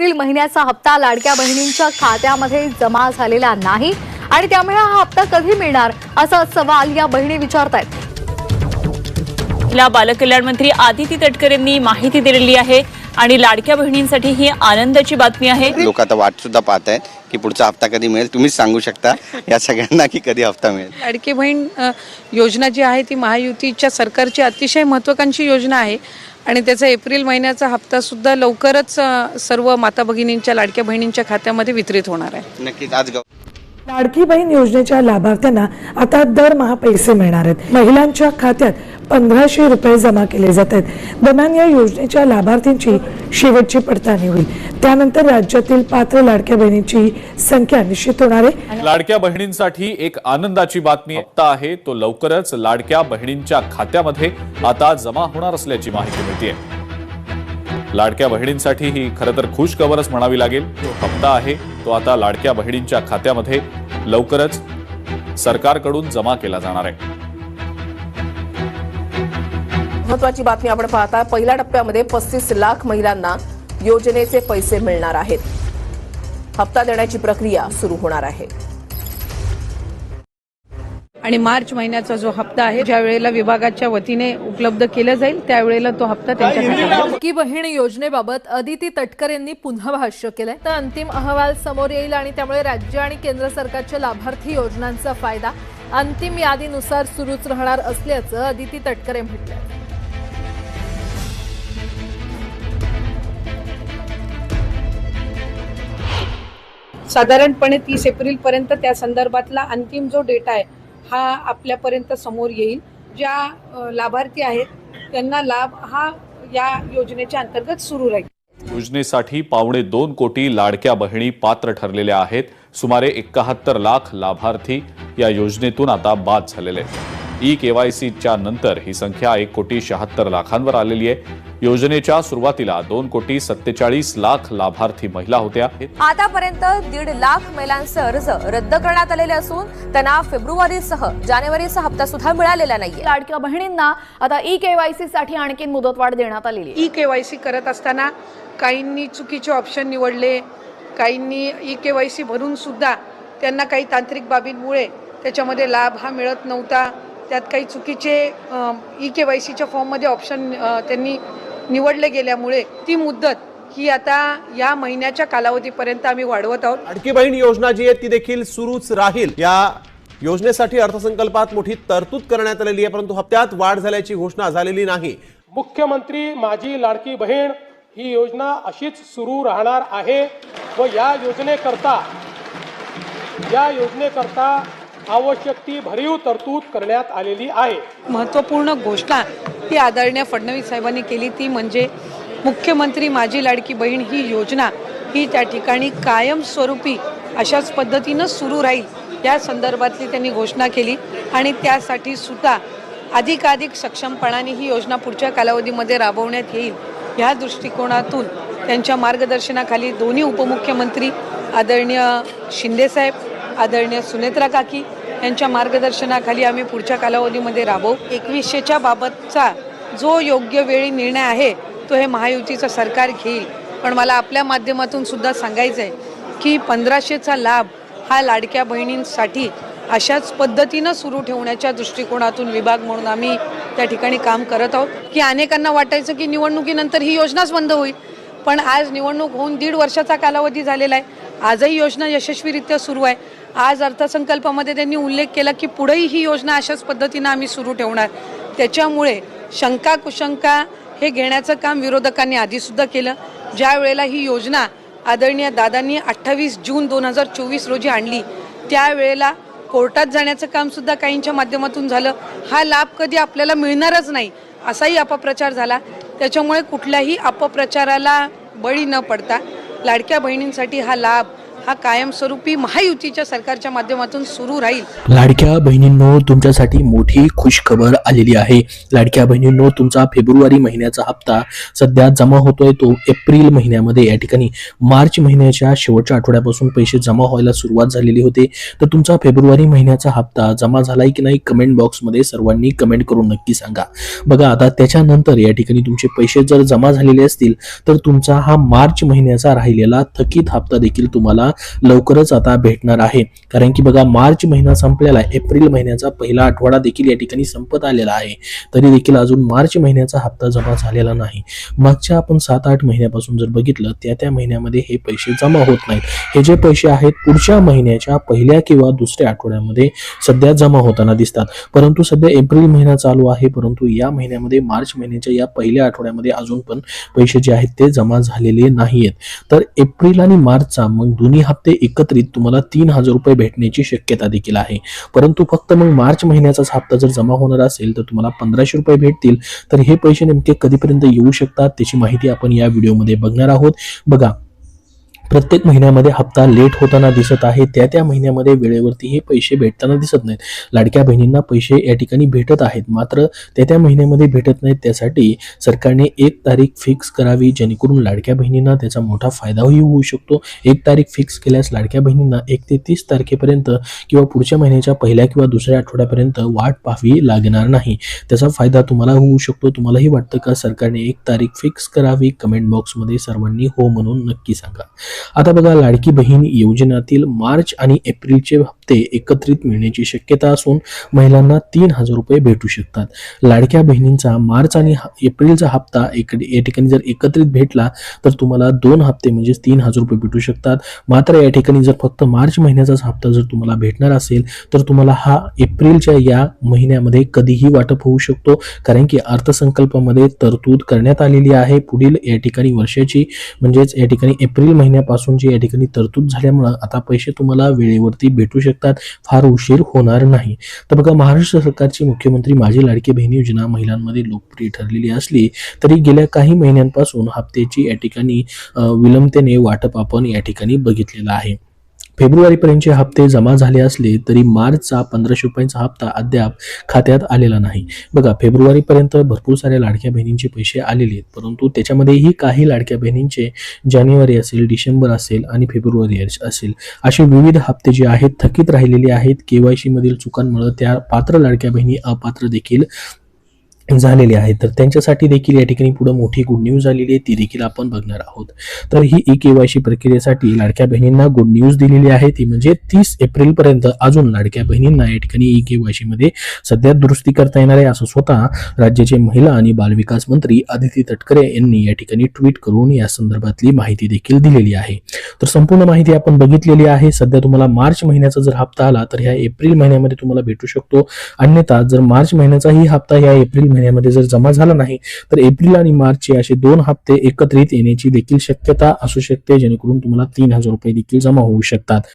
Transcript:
April महिन्याचा हप्ता लाडक्या बहिणींच्या खात्यामध्ये जमा झालेला नाही आणि त्यामुळे हा हप्ता कधी मिळणार असा सवाल या बहिणी विचारतायत। महिला बालकल्याण मंत्री आदिती तटकरे यांनी माहिती दिलेली आहे आणि लाडक्या बहिणींसाठी ही आनंदाची बातमी आहे। लोक आता वाट सुद्धा पाहत आहेत की पुढचा हप्ता कधी मिळेल। तुम्हीच सांगू शकता या सगळ्यांना की कधी हप्ता मिळेल। लाडकी बहीण योजना जी आहे ती महायुतीच्या सरकारची अतिशय महत्त्वाकांक्षी योजना आहे आणि त्याचा एप्रिल महिन्याचा हप्ता सुद्धा लवकरच सर्व माता भगिनींच्या लाडक्या बहिणींच्या खात्यामध्ये वितरित होणार आहे। नक्कीच आज लाडकी बहीण योजनेच्या लाभार्थ्यांना आता दरमहा पैसे मिळणार आहेत। महिलांच्या खात्यात 1500 रुपये जमा केले जात आहेत। दरम्यान या योजनेच्या लाभार्थींची शेवटची पडताळणी होईल, त्यानंतर राज्यातील पात्र लाडक्या बहिणींची संख्या निश्चित होणार आहे। लाडक्या बहिणींसाठी एक आनंदाची बातमी हप्ता आहे तो लवकरच लाडक्या बहिणींच्या खात्यामध्ये आता जमा होणार असल्याची माहिती मिळते। लाडक्या बहिणींसाठी ही खरं तर खुश खबरच म्हणावी लागेल। जो हप्ता आहे तो आता लाडक्या बहिणींच्या खात्यामध्ये लवकरच सरकारकडून जमा केला जाणार आहे। महत्त्वाची बातमी आपण पाहता, पहिल्या टप्प्यामध्ये 35 लाख महिलांना योजनेचे पैसे मिळणार आहेत। हप्ता देण्याची प्रक्रिया सुरू होणार आहे आणि मार्च महिन्याचा जो हप्ता आहे ज्या वेळेला विभागाच्या वतीने उपलब्ध केला जाईल त्यावेळेला तो हप्ता त्यांच्या खात्यात लाडकी बहीण योजनेबाबत आदिती तटकरे यांनी पुन्हा भाष्य केलंय। तर अंतिम अहवाल समोर येईल आणि त्यामुळे राज्य आणि केंद्र सरकारच्या लाभार्थी योजनांचा फायदा अंतिम यादीनुसार सुरूच राहणार असल्याचं आदिती तटकरे म्हटलंय। साधारणपणे 30 एप्रिल पर्यंत त्या संदर्भातला अंतिम जो डेटा आहे हा आपल्यापर्यंत समोर येईल। ज्या लाभार्थी आहेत त्यांना लाभ हा या योजनेच्या अंतर्गत सुरू राहील। योजनेसाठी 2.25 कोटी लाडक्या बहिणी पात्र ठरलेल्या आहेत। सुमारे 71 लाख लाभार्थी या योजनेतून आता बाद झालेले आहेत। KYCच्या नंतर ही संख्या 1,76,00,000 आलेली आहे। योजनेच्या सुरुवातीला 2,47,00,000 लाभार्थी महिला होत्या। आतापर्यंत 1.5 लाख महिलांचे अर्ज रद्द करण्यात आलेले असून त्यांना फेब्रुवारीसह जानेवारीचा हप्ता सुद्धा मिळालेला नाहीये। लाडक्या बहिणींना आता KYC साठी आणखी मुदतवाढ देण्यात आलेली आहे। KYC करत असताना काहींनी चुकीचे ऑप्शन निवडले, काहींनी KYC भरून सुद्धा त्यांना काही तांत्रिक बाबींमुळे त्याच्यामध्ये लाभ हा मिळत नव्हता। त्यात काही चुकीचे KYCच्या फॉर्ममध्ये ऑप्शन त्यांनी निवडले गेल्यामुळे ती मुदत ही आता या महिन्याच्या कालावधीपर्यंत आम्ही वाढवत आहोत। लाडकी बहीण योजना जी आहे ती देखील सुरूच राहील। या योजनेसाठी अर्थसंकल्पात मोठी तरतूद करण्यात आलेली आहे, परंतु हप्त्यात वाढ झाल्याची घोषणा झालेली नाही। मुख्यमंत्री माझी लाडकी बहीण ही योजना अशीच सुरू राहणार आहे व या योजनेकरता आवश्यक ती भरीव तरतूद करण्यात आलेली आहे। महत्त्वपूर्ण घोषणा ही आदरणीय फडणवीस साहेबांनी केली ती म्हणजे मुख्यमंत्री माझी लाडकी बहीण ही योजना ही त्या ठिकाणी कायमस्वरूपी अशाच पद्धतीनं सुरू राहील या संदर्भातली त्यांनी घोषणा केली आणि त्यासाठी सुद्धा अधिकाधिक सक्षमपणाने ही योजना पुढच्या कालावधीमध्ये राबवण्यात येईल या दृष्टिकोनातून त्यांच्या मार्गदर्शनाखाली दोन्ही उपमुख्यमंत्री आदरणीय शिंदेसाहेब, आदरणीय सुनेत्रा काकी यांच्या मार्गदर्शनाखाली आम्ही पुढच्या कालावधीमध्ये राबवू। 2100च्या बाबतचा जो योग्य वेळी निर्णय आहे तो हे महायुतीचं सरकार घेईल, पण मला आपल्या माध्यमातून सुद्धा सांगायचं आहे की 1500चा लाभ हा लाडक्या बहिणींसाठी अशाच पद्धतीनं सुरू ठेवण्याच्या दृष्टिकोनातून विभाग म्हणून आम्ही त्या ठिकाणी काम करत आहोत। की अनेकांना वाटायचं की निवडणुकीनंतर ही योजनाच बंद होईल, पण आज निवडणूक होऊन 1.5 वर्षाचा कालावधी झालेला आहे। आजही योजना यशस्वीरित्या सुरू आहे। आज अर्थसंकल्पामध्ये त्यांनी उल्लेख केला की पुढेही ही योजना अशाच पद्धतीनं आम्ही सुरू ठेवणार। त्याच्यामुळे शंका कुशंका हे घेण्याचं काम विरोधकांनी आधीसुद्धा केलं। ज्या वेळेला ही योजना आदरणीय दादांनी 28 जून 2024 रोजी आणली त्यावेळेला कोर्टात जाण्याचं काम सुद्धा काहींच्या माध्यमातून झालं। हा लाभ कधी आपल्याला मिळणारच नाही असाही अपप्रचार झाला। त्याच्यामुळे कुठल्याही अपप्रचाराला बळी न पडता लाडक्या बहिणींसाठी हा लाभ हा कायमस्वरूपी महायुतीच्या सरकारच्या माध्यमातून सुरू राहील. लाडक्या बहिणींनो, तुमच्यासाठी मोठी खुश खबर आलेली आहे. लाडक्या बहिणींनो, तुमचा फेब्रुवारी महिन्याचा हप्ता सध्या जमा होतोय तो एप्रिल महिन्यामध्ये. या ठिकाणी मार्च महिन्याच्या शेवटच्या आठवड्यापासून पैसे जमा व्हायला सुरुवात झालेली होते. तर तुमचा फेब्रुवारी महिन्याचा हप्ता जमा झालाय की नाही कमेंट बॉक्समध्ये सर्वांनी कमेंट करून नक्की सांगा. बघा, आता त्याच्यानंतर या ठिकाणी तुमचे पैसे जर जमा झालेले असतील तर तुमचा हा मार्च महिन्याचा राहिलेला थकीत हप्ता देखील तुम्हाला लवकरच आता भेटणार आहे. कारण की बघा, मार्च महिना संपलेला आहे, एप्रिल महिन्याचा पहिला आठवडा देखील या ठिकाणी संपत आलेला आहे, तरी देखील अजून मार्च महिन्याचा हप्ता जमा झालेला नाही. मागच्या आपण 7-8 महिन्यापासून जर बघितलं त्या महिन्यामध्ये हे पैसे जमा होत नाहीत. हे जे पैसे आहेत पुढच्या महिन्याच्या पहिल्या किंवा दुसऱ्या आठवड्यामध्ये सध्या जमा होताना दिसतात. परंतु सध्या एप्रिल महिना चालू आहे, परंतु या महिन्यामध्ये मार्च महिन्याच्या या पहिल्या आठवड्यामध्ये अजून पण पैसे जे आहेत ते जमा झालेले नाहीयेत. तर एप्रिल आणि मार्चचा मग दोन्ही हप्ते एकत्रित तुम्हाला 3,000 रुपये भेटण्याची शक्यता देखील आहे. परंतु फक्त मग मार्च महिन्याचाच हप्ता जर जमा होणार असेल तर तुम्हाला 1,500 रुपये भेटतील. तर हे पैसे नेमके कधीपर्यंत येऊ शकतात त्याची माहिती आपण या व्हिडिओमध्ये बघणार आहोत. बघा, प्रत्येक महिन्यामध्ये हप्ता लेट होताना दिसत आहे. त्या महिन्यामध्ये वेळेवरती हे पैसे भेटताना दिसत नाहीत. लाडक्या बहिणींना पैसे या ठिकाणी भेटत आहेत, मात्र त्या महिन्यामध्ये भेटत नाहीत. त्यासाठी सरकारने 1 तारीख फिक्स करावी, जेणेकरून लाडक्या बहिणींना त्याचा मोठा फायदाही होऊ शकतो. 1 तारीख फिक्स केल्यास लाडक्या बहिणींना 1 ते 30 तारखेपर्यंत किंवा पुढच्या महिन्याच्या पहिल्या किंवा दुसऱ्या आठवड्यापर्यंत वाट पाहावी लागणार नाही. त्याचा फायदा तुम्हाला होऊ शकतो. तुम्हालाही वाटतं का सरकारने 1 तारीख फिक्स करावी? कमेंट बॉक्समध्ये सर्वांनी हो म्हणून नक्की सांगा. आता बघा, लाडकी बहीण योजनेतील मार्च आणि एप्रिलचे हप्ते एकत्रित मिळण्याची शक्यता असून महिलांना 3,000 रुपये भेटू शकतात. लाडक्या बहिणींचा मार्च आणि एप्रिलचा हप्ता या ठिकाणी जर एकत्रित भेटला तर तुम्हाला 2 हप्ते म्हणजे 3,000 रुपये भेटू शकतात. मात्र या ठिकाणी जर फक्त मार्च महिन्याचाच हप्ता जर तुम्हाला भेटणार असेल तर तुम्हाला हा एप्रिलच्या या महिन्यामध्ये कधीही वाटप होऊ शकतो. कारण की अर्थसंकल्पामध्ये तरतूद करण्यात आलेली आहे पुढील या ठिकाणी वर्षाची, म्हणजेच या ठिकाणी एप्रिल महिन्यापासूनची या ठिकाणी तरतूद झाल्यामुळे आता पैसे तुम्हाला वेळेवरती भेटू शकतात, फार उशीर होणार नाही. तर बघा, महाराष्ट्र सरकारची मुख्यमंत्री माझी लाडकी बहीण योजना महिलांमध्ये लोकप्रिय ठरलेली असली तरी गेल्या काही महिन्यांपासून हप्त्याची या ठिकाणी विलंबतेने वाटप आपण या ठिकाणी बघितलेलं आहे. फेब्रुवारीपर्यंतचे हप्ते जमा झाले असले तरी मार्चचा 1,500 रुपयांचा हप्ता अद्याप खात्यात आलेला नाही. बघा, फेब्रुवारीपर्यंत भरपूर साऱ्या लाडक्या बहिणींचे पैसे आलेले आहेत, परंतु त्याच्यामध्येही काही लाडक्या बहिणींचे जानेवारी असेल, डिसेंबर असेल आणि फेब्रुवारी असेल असे विविध हप्ते जे आहेत थकीत राहिलेले आहेत. KYC मधील चुकांमुळे त्या पात्र लाडक्या बहिणी अपात्र देखील झालेले आहेत. तर त्यांच्यासाठी देखील या ठिकाणी पुढे मोठी गुड न्यूज आलेली आहे, ती देखील आपण बघणार आहोत. तर ही KYC प्रक्रियेसाठी लाडक्या बहिणींना गुड न्यूज दिलेली आहे, ती म्हणजे 30 एप्रिल पर्यंत अजून लाडक्या बहिणींना या ठिकाणी KYC मध्ये सध्या दुरुस्ती करता येणार आहे, असं स्वतः राज्याचे महिला आणि बालविकास मंत्री आदिती तटकरे यांनी या ठिकाणी ट्विट करून या संदर्भातली माहिती देखील दिलेली आहे. तर संपूर्ण माहिती आपण बघितलेली आहे. सध्या तुम्हाला मार्च महिन्याचा जर हप्ता आला तर ह्या एप्रिल महिन्यामध्ये तुम्हाला भेटू शकतो. अन्यथा जर मार्च महिन्याचाही हप्ता ह्या एप्रिल महिन्यामध्ये जर जमा झाला नाही तर एप्रिल आणि मार्चचे असे 2 हप्ते एकत्रित येण्याची देखील शक्यता असू शकते, जेणेकरून तुम्हाला 3,000 रुपये देखील जमा होऊ शकतात.